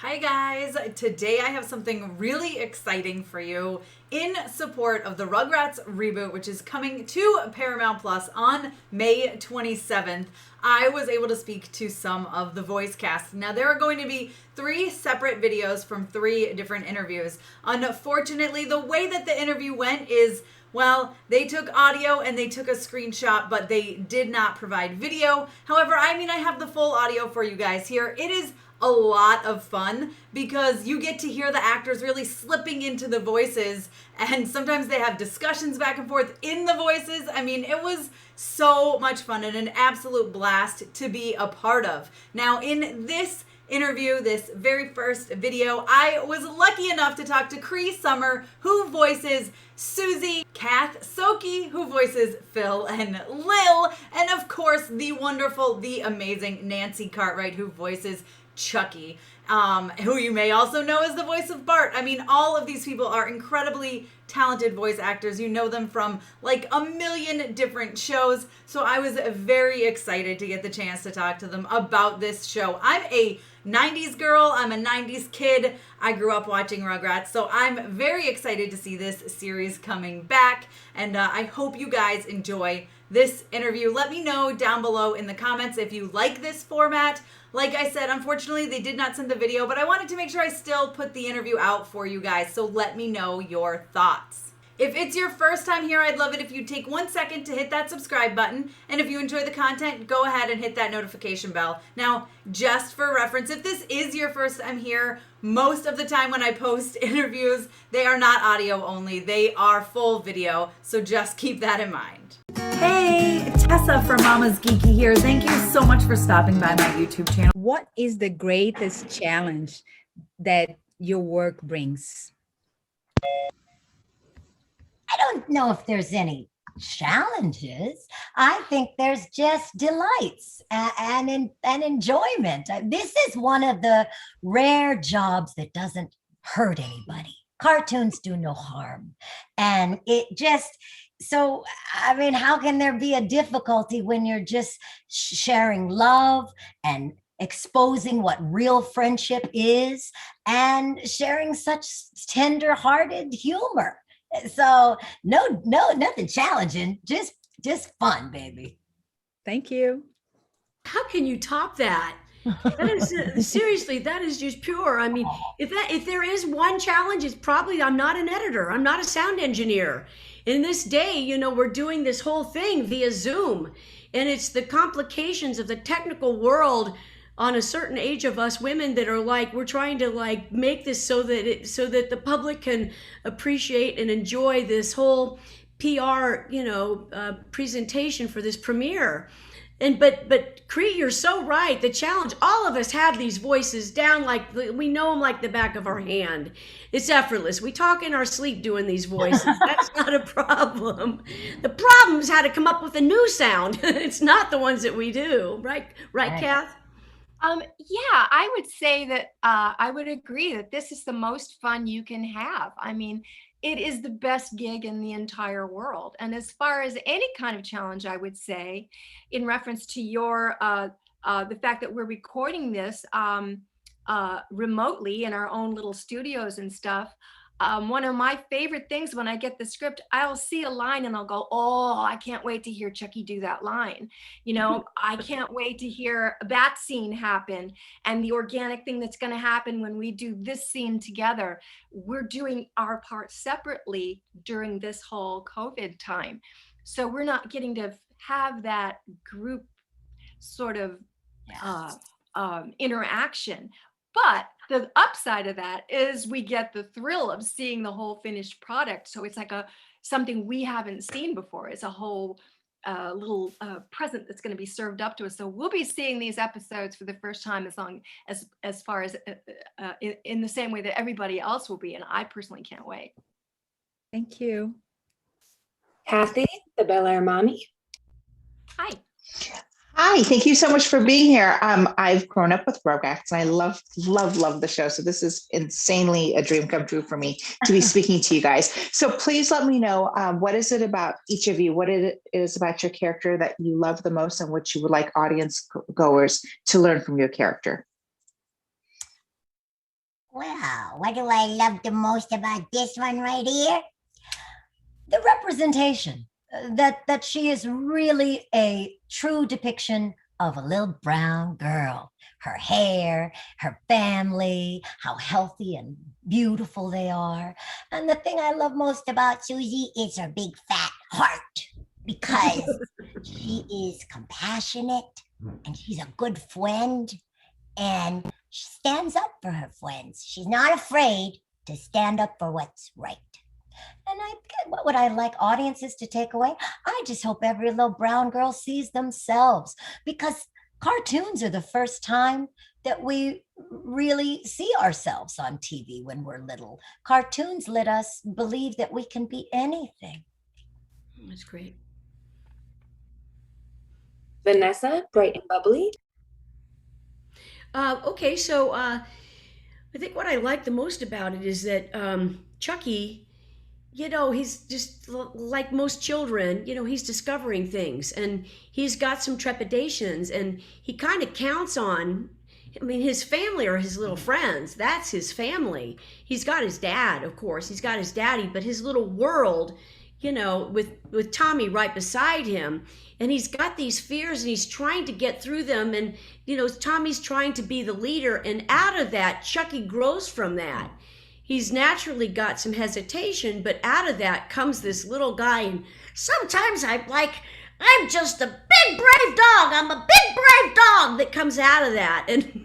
Hi guys, today I have something really exciting for you in support of the Rugrats Reboot, which is coming to Paramount Plus on May 27th. I was able to speak to some of the voice cast. Now there are going to be 3 separate videos from 3 different interviews. Unfortunately, the way that the interview went is, well, they took audio and they took a screenshot, but they did not provide video. However, I have the full audio for you guys here. It is a lot of fun because you get to hear the actors really slipping into the voices, and sometimes they have discussions back and forth in the voices. It was so much fun and an absolute blast to be a part of. Now, in this interview, this very first video, I was lucky enough to talk to Cree, who voices Susie, Kath Soucie, who voices Phil and Lil, and of course the wonderful, the amazing Nancy Cartwright, who voices Chuckie, who you may also know as the voice of Bart. All of these people are incredibly talented voice actors. You know them from like a million different shows. So I was very excited to get the chance to talk to them about this show. I'm a 90s girl. I'm a 90s kid. I grew up watching Rugrats. So I'm very excited to see this series coming back. And I hope you guys enjoy this interview. Let me know down below in the comments if you like this format. Like I said, unfortunately, they did not send the video, but I wanted to make sure I still put the interview out for you guys, so let me know your thoughts. If it's your first time here, I'd love it if you take 1 second to hit that subscribe button, and if you enjoy the content, go ahead and hit that notification bell. Now, just for reference, if this is your first time here, most of the time when I post interviews, they are not audio only, they are full video, so just keep that in mind. Hey, Tessa from Mama's Geeky here. Thank you so much for stopping by my YouTube channel. What is the greatest challenge that your work brings? I don't know if there's any challenges. I think there's just delights and enjoyment. This is one of the rare jobs that doesn't hurt anybody. Cartoons do no harm. And it just, so, how can there be a difficulty when you're just sharing love and exposing what real friendship is and sharing such tender-hearted humor? So nothing challenging, just fun, baby. Thank you. How can you top that? That is seriously, that is just pure. If there is one challenge, it's probably I'm not an editor, I'm not a sound engineer. In this day, we're doing this whole thing via Zoom, and it's the complications of the technical world on a certain age of us women that are like, we're trying to like make this so that the public can appreciate and enjoy this whole PR, presentation for this premiere. But Cree, you're so right. The challenge, all of us have these voices down, like we know them like the back of our hand. It's effortless. We talk in our sleep doing these voices. That's not a problem. The problem is how to come up with a new sound. It's not the ones that we do, right, Kath? Yeah, I would say that I would agree that this is the most fun you can have. It is the best gig in the entire world. And as far as any kind of challenge, I would say, in reference to your the fact that we're recording this remotely in our own little studios and stuff. One of my favorite things when I get the script, I'll see a line and I'll go, oh, I can't wait to hear Chuckie do that line. I can't wait to hear that scene happen and the organic thing that's going to happen when we do this scene together. We're doing our part separately during this whole COVID time. So we're not getting to have that group sort of interaction. But the upside of that is we get the thrill of seeing the whole finished product. So it's like something we haven't seen before. It's a whole little present that's going to be served up to us. So we'll be seeing these episodes for the first time as far as in the same way that everybody else will be. And I personally can't wait. Thank you. Kathy, the Bel Air mommy. Hi. Hi, thank you so much for being here. I've grown up with Rugrats and I love the show. So this is insanely a dream come true for me to be speaking to you guys. So please let me know, what is it about each of you? What it is about your character that you love the most and what you would like audience goers to learn from your character? Well, what do I love the most about this one right here? The representation. That she is really a true depiction of a little brown girl. Her hair, her family, how healthy and beautiful they are. And the thing I love most about Susie is her big fat heart, because she is compassionate and she's a good friend, and she stands up for her friends. She's not afraid to stand up for what's right. And what would I like audiences to take away? I just hope every little brown girl sees themselves, because cartoons are the first time that we really see ourselves on TV when we're little. Cartoons let us believe that we can be anything. That's great. Vanessa, bright and bubbly. Okay, so I think what I like the most about it is that Chuckie, he's just like most children, he's discovering things, and he's got some trepidations, and he kind of counts on, his family are his little friends. That's his family. He's got his dad, of course. He's got his daddy, but his little world, with Tommy right beside him, and he's got these fears and he's trying to get through them, and Tommy's trying to be the leader, and out of that, Chuckie grows from that. He's naturally got some hesitation, but out of that comes this little guy, and sometimes I'm just a big brave dog. I'm a big brave dog that comes out of that. And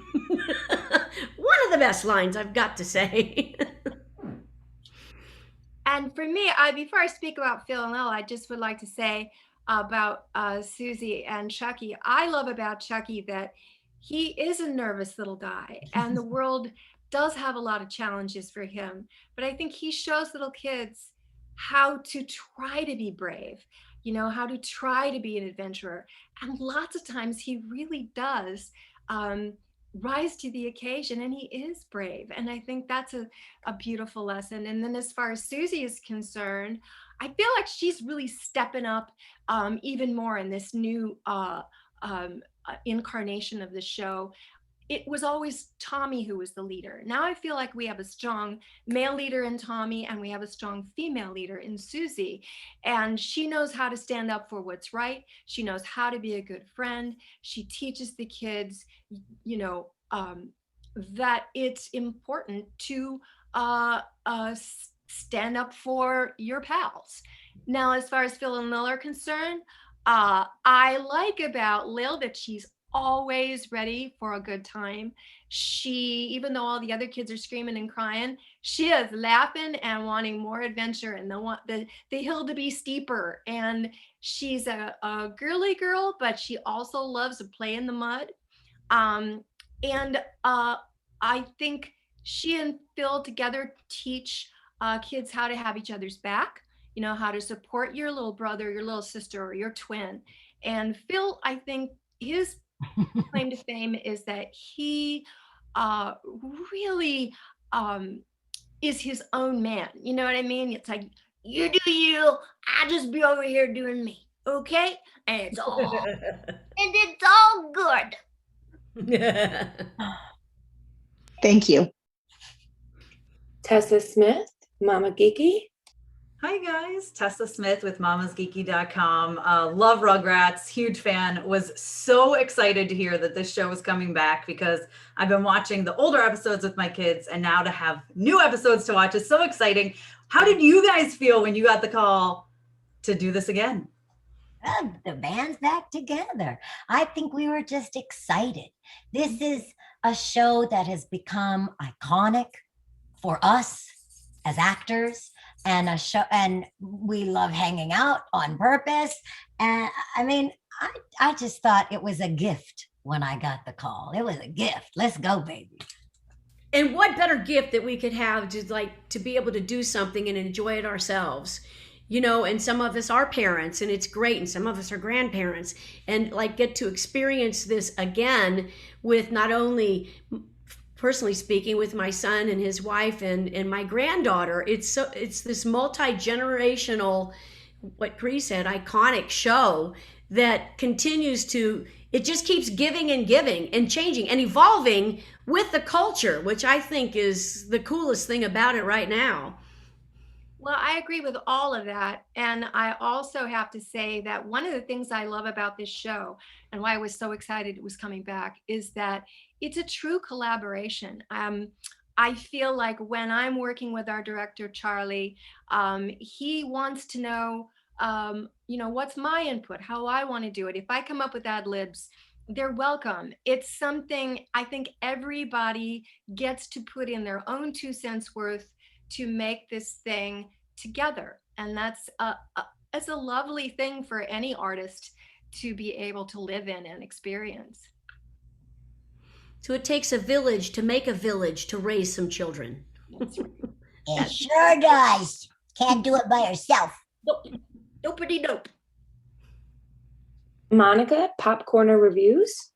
one of the best lines, I've got to say. And for me, before I speak about Phil and Lil, I just would like to say about Susie and Chuckie. I love about Chuckie that he is a nervous little guy, and the world does have a lot of challenges for him. But I think he shows little kids how to try to be brave, how to try to be an adventurer. And lots of times he really does rise to the occasion, and he is brave. And I think that's a beautiful lesson. And then as far as Susie is concerned, I feel like she's really stepping up even more in this new incarnation of the show. It was always Tommy who was the leader. Now I feel like we have a strong male leader in Tommy, and we have a strong female leader in Susie. And she knows how to stand up for what's right. She knows how to be a good friend. She teaches the kids, that it's important to stand up for your pals. Now, as far as Phil and Lil are concerned, I like about Lil that she's always ready for a good time. Even though all the other kids are screaming and crying, she is laughing and wanting more adventure, and the hill to be steeper. And she's a girly girl, but she also loves to play in the mud. And I think she and Phil together teach kids how to have each other's back, how to support your little brother, your little sister, or your twin. And Phil, I think his claim to fame is that he really is his own man. You know what I mean? It's like, you do you, I just be over here doing me, okay? And it's all good. Thank you. Tessa Smith, Mama Geeky. Hi guys, Tessa Smith with mamasgeeky.com. Love Rugrats, huge fan. Was so excited to hear that this show was coming back, because I've been watching the older episodes with my kids, and now to have new episodes to watch is so exciting. How did you guys feel when you got the call to do this again? The band's back together. I think we were just excited. This is a show that has become iconic for us as actors, and a show, and we love hanging out on purpose. And I just thought it was a gift when I got the call. It was a gift. Let's go, baby. And what better gift that we could have to be able to do something and enjoy it ourselves. And some of us are parents, and it's great, and some of us are grandparents, and get to experience this again with not only, personally speaking, with my son and his wife and my granddaughter. It's this multi-generational, what Cree said, iconic show that continues to, it just keeps giving and changing and evolving with the culture, which I think is the coolest thing about it right now. Well, I agree with all of that. And I also have to say that one of the things I love about this show and why I was so excited it was coming back is that it's a true collaboration. I feel like when I'm working with our director, Charlie, he wants to know, what's my input, how I want to do it. If I come up with ad libs, they're welcome. It's something I think everybody gets to put in their own 2 cents worth to make this thing together. And that's a lovely thing for any artist to be able to live in and experience. So it takes a village to make a village to raise some children. It sure does. Can't do it by yourself. Nobody nope. Monica, Popcorner Reviews.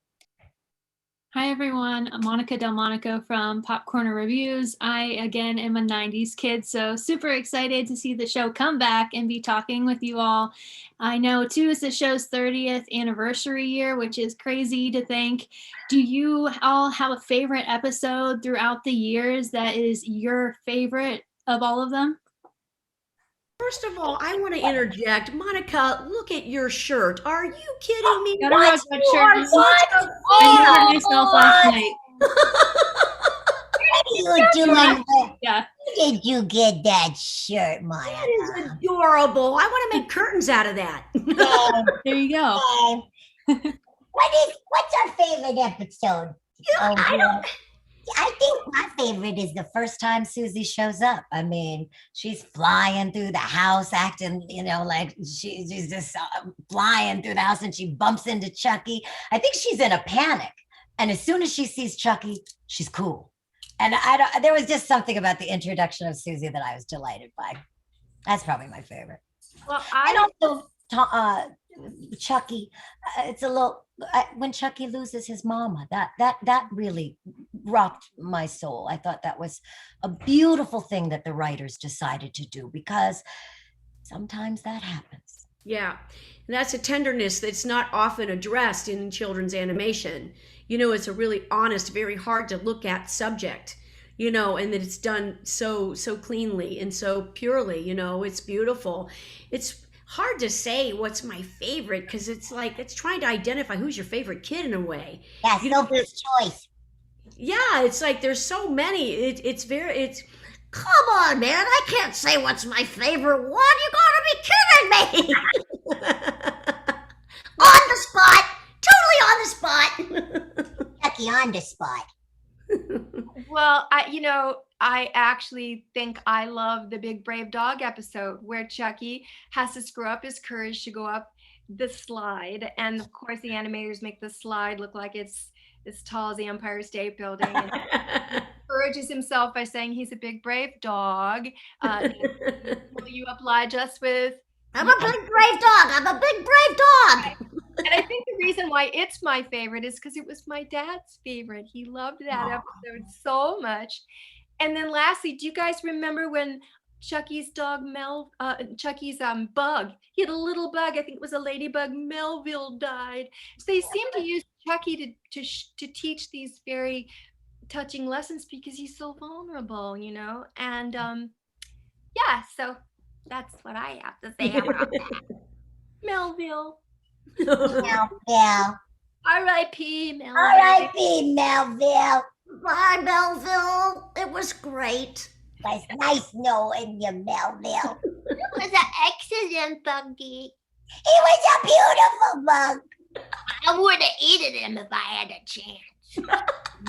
Hi everyone, I'm Monica Del Monaco from Popcorner Reviews. I, again, am a 90s kid, so super excited to see the show come back and be talking with you all. I know, too, it's the show's 30th anniversary year, which is crazy to think. Do you all have a favorite episode throughout the years that is your favorite of all of them? First of all, I want to interject. Monica, look at your shirt. Are you kidding me? Got a Rugrats shirt. What? I made it myself last night. You doing? Yeah. Where did you get that shirt, Maya? That is adorable. I want to make curtains out of that. There you go. What's our favorite episode? Yeah, I think my favorite is the first time Susie shows up. I mean, she's flying through the house, acting, like she's just flying through the house, and she bumps into Chuckie. I think she's in a panic. And as soon as she sees Chuckie, she's cool. And there was just something about the introduction of Susie that I was delighted by. That's probably my favorite. Well, And also Chuckie, it's a little, when Chuckie loses his mama, that really rocked my soul. I thought that was a beautiful thing that the writers decided to do, because sometimes that happens. Yeah, and that's a tenderness that's not often addressed in children's animation. It's a really honest, very hard to look at subject, and that it's done so cleanly and so purely. It's beautiful. It's hard to say what's my favorite, because it's like it's trying to identify who's your favorite kid in a way. Yeah, Sophie's choice. Yeah, it's like there's so many. It's come on, man, I can't say what's my favorite one. You gotta be kidding me. On the spot, totally on the spot. Chuckie on the spot. Well, I actually think I love the Big Brave Dog episode where Chuckie has to screw up his courage to go up the slide. And of course, the animators make the slide look like it's as tall as the Empire State Building. And he encourages himself by saying he's a big, brave dog. Will you oblige us with? I'm a big, brave dog. I'm a big, brave dog. And I think the reason why it's my favorite is because it was my dad's favorite. He loved that episode so much. And then lastly, do you guys remember when Chuckie's dog Chuckie's bug, he had a little bug, I think it was a ladybug, Melville died. So they seem to use Chuckie to teach these very touching lessons because he's so vulnerable, and so that's what I have to say about that. Melville. Melville. R.I.P. Melville. R.I.P. Melville. Bye, Melville. It was great. It was nice knowing you, Melville. It was an excellent buggy. He was a beautiful bug. I would have eaten him if I had a chance.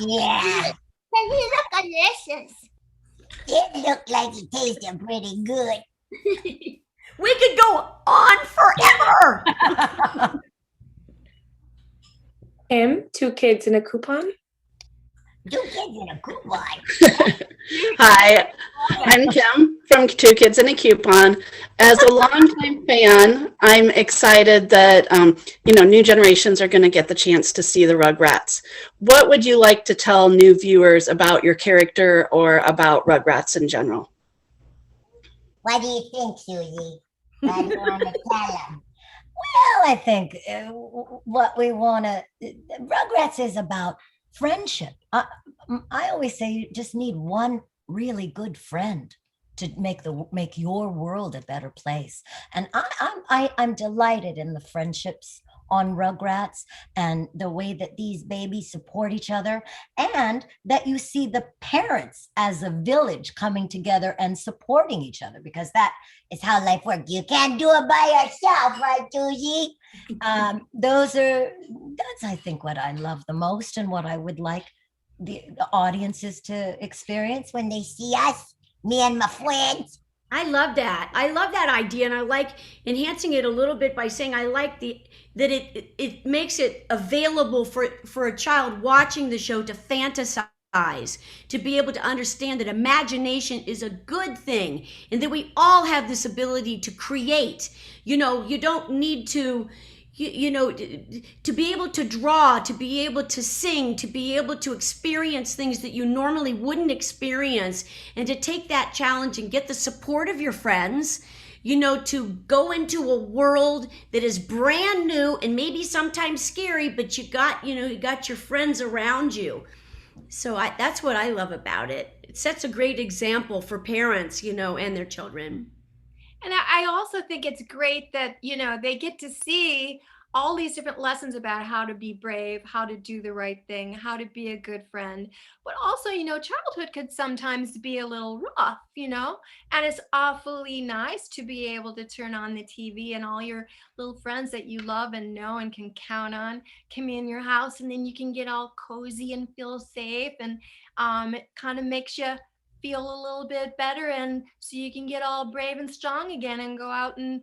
Yeah. And he looked delicious. It looked like it tasted pretty good. We could go on forever. Kim, 2 Kids in a Coupon. 2 kids in a coupon. Hi, I'm Kim from 2 Kids in a Coupon. As a longtime fan, I'm excited that new generations are going to get the chance to see the Rugrats. What would you like to tell new viewers about your character or about Rugrats in general? What do you think, Susie? What do you want to tell them? Well, I think what we want to, Rugrats is about friendship. I always say you just need one really good friend to make your world a better place. And I'm delighted in the friendships on Rugrats and the way that these babies support each other, and that you see the parents as a village coming together and supporting each other, because that is how life works. You can't do it by yourself, right, Susie? That's I think what I love the most, and what I would like the audiences to experience when they see us, me and my friends. I love that. I love that idea, and I like enhancing it a little bit by saying I like that it makes it available for a child watching the show to fantasize, to be able to understand that imagination is a good thing, and that we all have this ability to create. You don't need to to be able to draw, to be able to sing, to be able to experience things that you normally wouldn't experience, and to take that challenge and get the support of your friends, to go into a world that is brand new and maybe sometimes scary, but you got your friends around you. So that's what I love about it. It sets a great example for parents, and their children. And I also think it's great that, they get to see all these different lessons about how to be brave, how to do the right thing, how to be a good friend. But also, childhood could sometimes be a little rough, and it's awfully nice to be able to turn on the TV and all your little friends that you love and know and can count on come in your house, and then you can get all cozy and feel safe, and it kind of makes you feel a little bit better, and so you can get all brave and strong again and go out and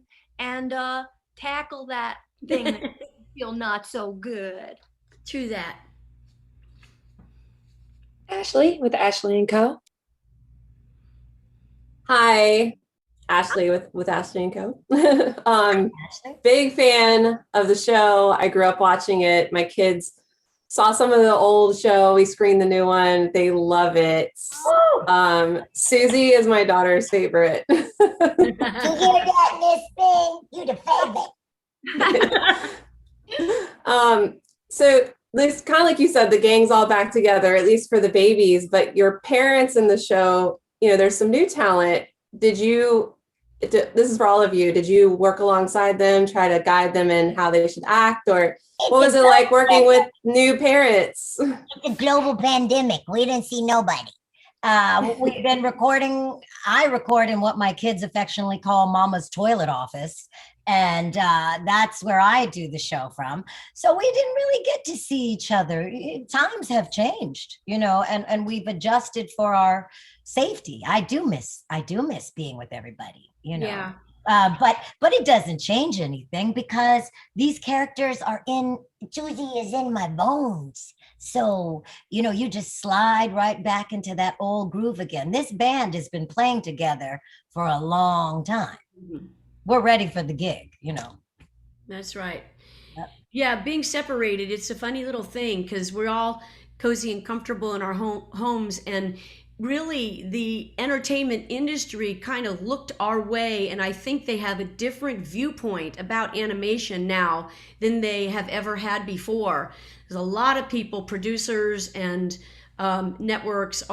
tackle that thing that makes you feel not so good. True that. Ashley with Ashley & Co. Hi, Ashley with Ashley & Co. Big fan of the show. I grew up watching it. My kids saw some of the old show. We screened the new one. They love it. Susie is my daughter's favorite. You hear that, Miss Thing? You the favorite. So this kind of like you said, the gang's all back together, at least for the babies, but your parents in the show, there's some new talent. This is for all of you, did you work alongside them, try to guide them in how they should act, or what was it like working with new parents? It's a global pandemic. We didn't see nobody. We've been I record in what my kids affectionately call Mama's toilet office. And that's where I do the show from. So we didn't really get to see each other. Times have changed, and we've adjusted for our safety. I do miss being with everybody, Yeah. But it doesn't change anything, because these characters Susie is in my bones. So, you just slide right back into that old groove again. This band has been playing together for a long time. Mm-hmm. We're ready for the gig, That's right. Yep. Yeah, being separated, it's a funny little thing, because we're all cozy and comfortable in our homes, and really the entertainment industry kind of looked our way, and I think they have a different viewpoint about animation now than they have ever had before. There's a lot of people, producers and networks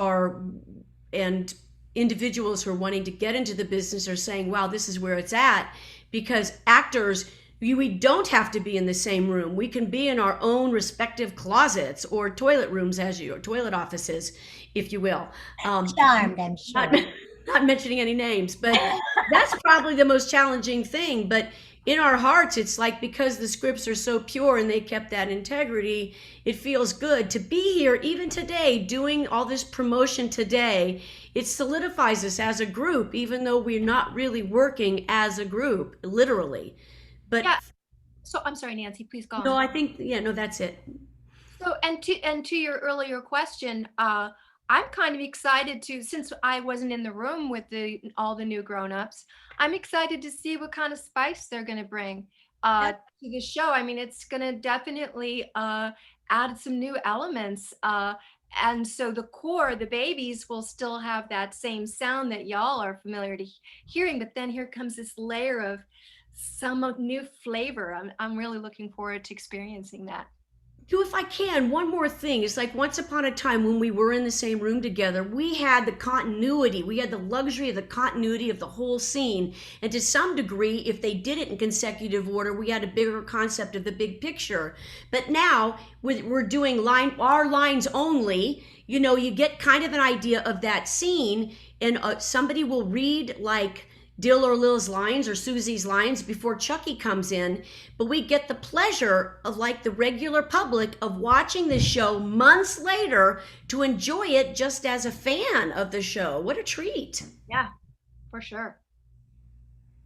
and individuals who are wanting to get into the business are saying, wow, this is where it's at, because actors, we don't have to be in the same room. We can be in our own respective closets or toilet rooms, or toilet offices, if you will. Charmed, I'm sure. Not mentioning any names, but that's probably the most challenging thing. But in our hearts, it's like, because the scripts are so pure and they kept that integrity, it feels good to be here even today, doing all this promotion today. It solidifies us as a group, even though we're not really working as a group, literally. But yeah. So I'm sorry, Nancy, please go on. No, I think, that's it. So, and to your earlier question, I'm kind of excited since I wasn't in the room with all the new grown-ups, I'm excited to see what kind of spice they're going to bring to the show. I mean, it's going to definitely add some new elements. And so the babies will still have that same sound that y'all are familiar to hearing, but then here comes this layer of some new flavor. I'm really looking forward to experiencing that. if I can, one more thing. It's like once upon a time when we were in the same room together, we had the continuity. We had the luxury of the continuity of the whole scene. And to some degree, if they did it in consecutive order, we had a bigger concept of the big picture. But now we're doing our lines only. You know, you get kind of an idea of that scene, and somebody will read like Dill or Lil's lines or Susie's lines before Chuckie comes in, but we get the pleasure of, like the regular public, of watching this show months later to enjoy it just as a fan of the show. What a treat. Yeah, for sure.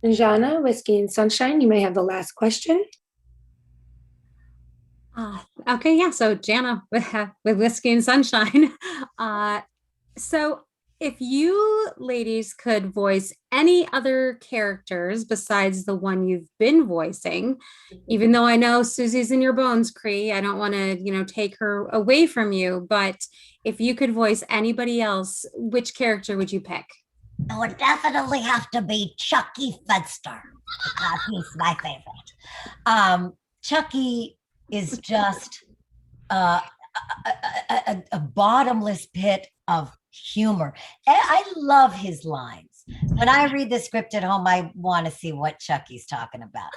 Jana, Whiskey and Sunshine, you may have the last question. Okay, yeah, so Jana with Whiskey and Sunshine. So if you ladies could voice any other characters besides the one you've been voicing, even though I know Susie's in your bones, Cree, I don't want to, take her away from you, but if you could voice anybody else, which character would you pick? It would definitely have to be Chuckie Finster, because he's my favorite. Chuckie is just a bottomless pit of humor. I love his lines. When I read the script at home, I want to see what Chuckie's talking about.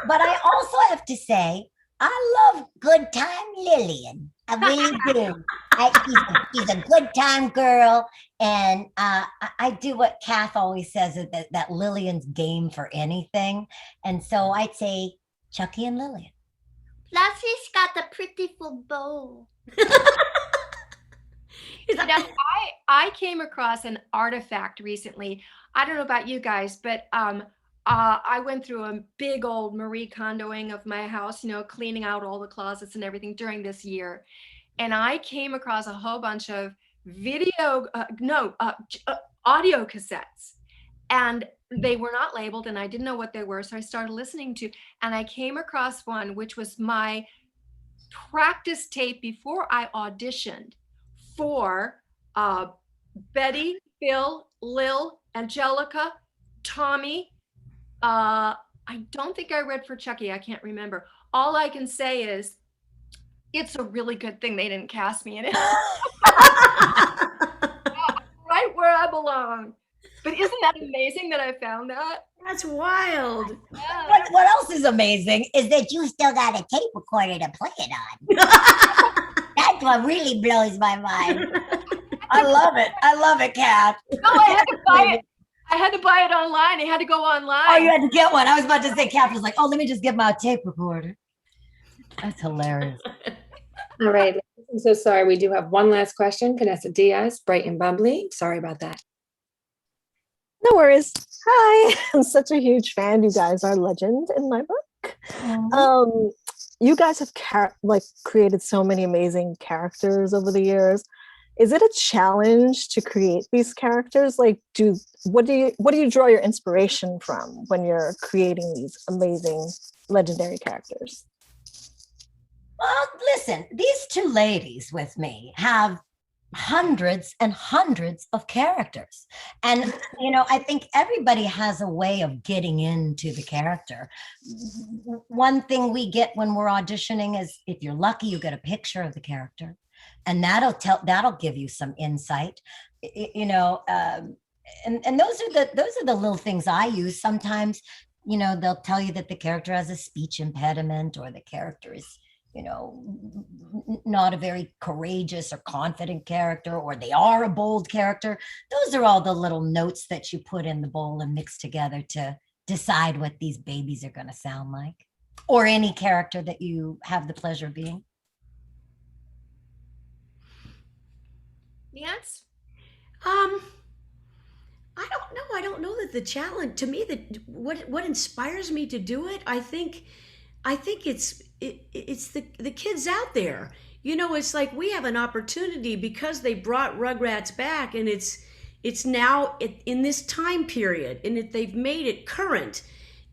But I also have to say, I love Good Time Lillian. I really do. She's a good time girl. And I do what Kath always says, that Lillian's game for anything. And so I'd say Chuckie and Lillian. Plus, he's got a pretty full bow. Now, I came across an artifact recently. I don't know about you guys, but I went through a big old Marie Kondoing of my house, cleaning out all the closets and everything during this year. And I came across a whole bunch of audio cassettes. And they were not labeled, and I didn't know what they were. So I started listening to, and I came across one, which was my practice tape before I auditioned for Betty, Bill, Lil, Angelica, Tommy. I don't think I read for Chuckie. I can't remember. All I can say is it's a really good thing they didn't cast me in it. Right where I belong. But isn't that amazing that I found that? That's wild. Yeah. What else is amazing is that you still got a tape recorder to play it on. That's what really blows my mind. I love it. I love it, Kath. No, I had to buy it. I had to buy it online. I had to go online. Oh, you had to get one. I was about to say, Kath was like, oh, let me just get my tape recorder. That's hilarious. All right. I'm so sorry. We do have one last question. Vanessa Diaz, bright and bubbly. Sorry about that. No worries. Hi. I'm such a huge fan. You guys are legend in my book. You guys have created so many amazing characters over the years. Is it a challenge to create these characters? What do you draw your inspiration from when you're creating these amazing legendary characters? Well, listen, these two ladies with me have hundreds and hundreds of characters. And, I think everybody has a way of getting into the character. One thing we get when we're auditioning is, if you're lucky, you get a picture of the character, and that'll give you some insight, and those are the little things I use. Sometimes, they'll tell you that the character has a speech impediment, or the character is not a very courageous or confident character, or they are a bold character. Those are all the little notes that you put in the bowl and mix together to decide what these babies are going to sound like, or any character that you have the pleasure of being. Yes. I don't know that the challenge, to me, that what inspires me to do it, I think it's the kids out there. It's like we have an opportunity because they brought Rugrats back, and it's now in this time period, and they've made it current.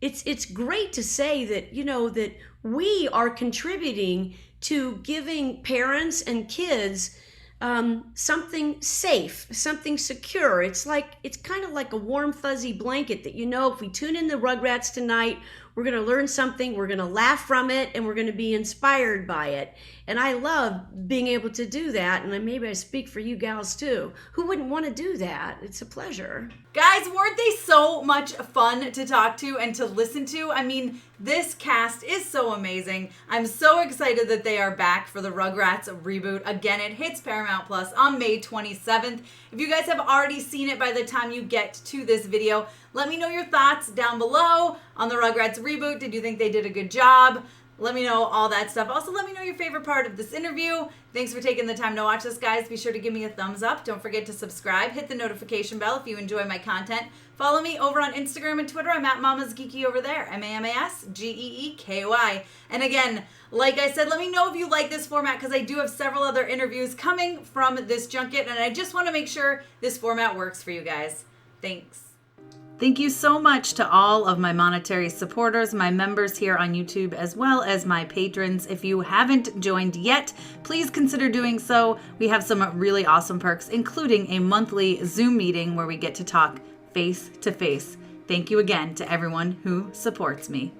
It's great to say that, that we are contributing to giving parents and kids something safe, something secure. It's kind of like a warm, fuzzy blanket that, if we tune in the Rugrats tonight, We're going to learn something, we're going to laugh from it, and we're going to be inspired by it. And I love being able to do that. And maybe I speak for you gals too. Who wouldn't want to do that? It's a pleasure. Guys, weren't they so much fun to talk to and to listen to? I mean, this cast is so amazing. I'm so excited that they are back for the Rugrats reboot. Again, it hits Paramount Plus on May 27th. If you guys have already seen it by the time you get to this video, let me know your thoughts down below on the Rugrats reboot. Did you think they did a good job? Let me know all that stuff. Also, let me know your favorite part of this interview. Thanks for taking the time to watch this, guys. Be sure to give me a thumbs up. Don't forget to subscribe. Hit the notification bell if you enjoy my content. Follow me over on Instagram and Twitter. I'm at Mama's Geeky over there. MAMASGEEKY. And again, like I said, let me know if you like this format because I do have several other interviews coming from this junket, and I just want to make sure this format works for you guys. Thanks. Thank you so much to all of my monetary supporters, my members here on YouTube, as well as my patrons. If you haven't joined yet, please consider doing so. We have some really awesome perks, including a monthly Zoom meeting where we get to talk face to face. Thank you again to everyone who supports me.